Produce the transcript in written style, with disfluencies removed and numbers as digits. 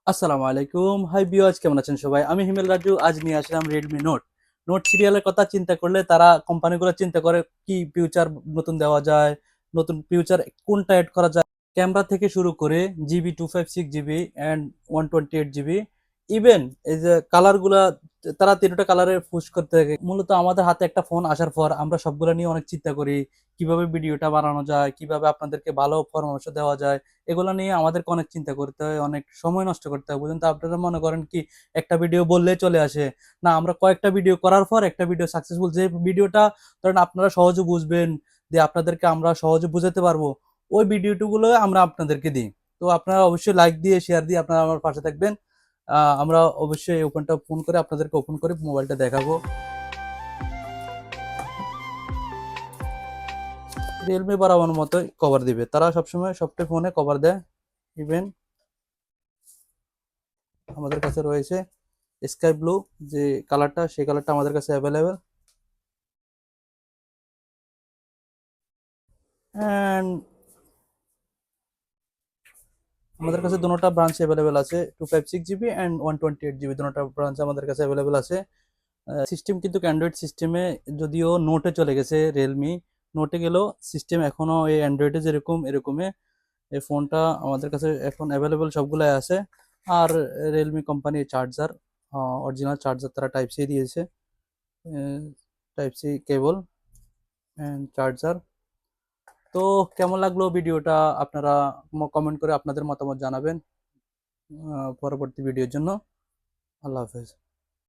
আসসালামু আলাইকুম। Hi viewers, কেমন আছেন সবাই? আমি হিমেল রাজু। আজ নিয়ে আসলাম Redmi Note। নোট সিরিয়ালের কথা চিন্তা করলে তারা কোম্পানিগুলো চিন্তা করে কি ফিউচার নতুন দেওয়া যায়, নতুন ফিউচার কোনটা এড করা যায়। ক্যামেরা থেকে শুরু করে GB 256 GB and 128 GB, even এই যে কালারগুলা, তারা তিনটা কালারে পুশ করতে থাকে। মূলত আমাদের হাতে একটা ফোন আসার পর আমরা সবগুলো নিয়ে অনেক চিন্তা করি, কিভাবে ভিডিওটা বানানো যায়, কিভাবে আপনাদেরকে ভালো পরামর্শ দেওয়া যায়। এগুলো নিয়ে আমাদেরকে অনেক চিন্তা করতে হয়, অনেক সময় নষ্ট করতে হয়। বুঝুন তো, আপনারা মনে করেন কি একটা ভিডিও বললেই চলে আসে? না, আমরা কয়েকটা ভিডিও করার পর একটা ভিডিও সাকসেসফুল, যে ভিডিওটা ধরেন আপনারা সহজে বুঝবেন, যে আপনাদেরকে আমরা সহজে বুঝাতে পারবো, ওই ভিডিওগুলো আমরা আপনাদেরকে দিই। তো আপনারা অবশ্যই লাইক দিয়ে শেয়ার দিয়ে আপনারা আমার পাশে থাকবেন। আমরা অবশ্যই ওপেনটা ফোন করে আপনাদেরকে ওপেন করে মোবাইলটা দেখাবো। রিয়েলমি বরাবর মতোই কভার দিবে, তারা সবসময় সবটা ফোনে কভার দেয়। ইভেন আমাদের কাছে রয়েছে স্কাই ব্লু যে কালারটা, সেই কালারটা আমাদের কাছে অ্যাভেলেবেল। অ্যান্ড আমাদের কাছে দুটোটা ব্রাঞ্চ অ্যাভেলেবেল আছে, 256 জিবি অ্যান্ড 128 জিবি, দুটোটা ব্রাঞ্চ আমাদের কাছে অ্যাভেলেবেল আছে। সিস্টেম কিন্তু অ্যান্ড্রয়েড সিস্টেমে, যদিও নোটে চলে গেছে রিয়েলমি, নোটে গেলেও সিস্টেম এখনও এই অ্যান্ড্রয়েডে যেরকম এরকমই। এই ফোনটা আমাদের কাছে এখন অ্যাভেলেবেল সবগুলাই আছে। আর রিয়েলমি কোম্পানির চার্জার, অরিজিনাল চার্জার তারা টাইপ সি দিয়েছে, type C cable and charger. তো কেমন লাগলো ভিডিওটা, আপনারা কমেন্ট করে আপনাদের মতামত জানাবেন পরবর্তী ভিডিওর জন্য। আল্লাহ হাফেজ।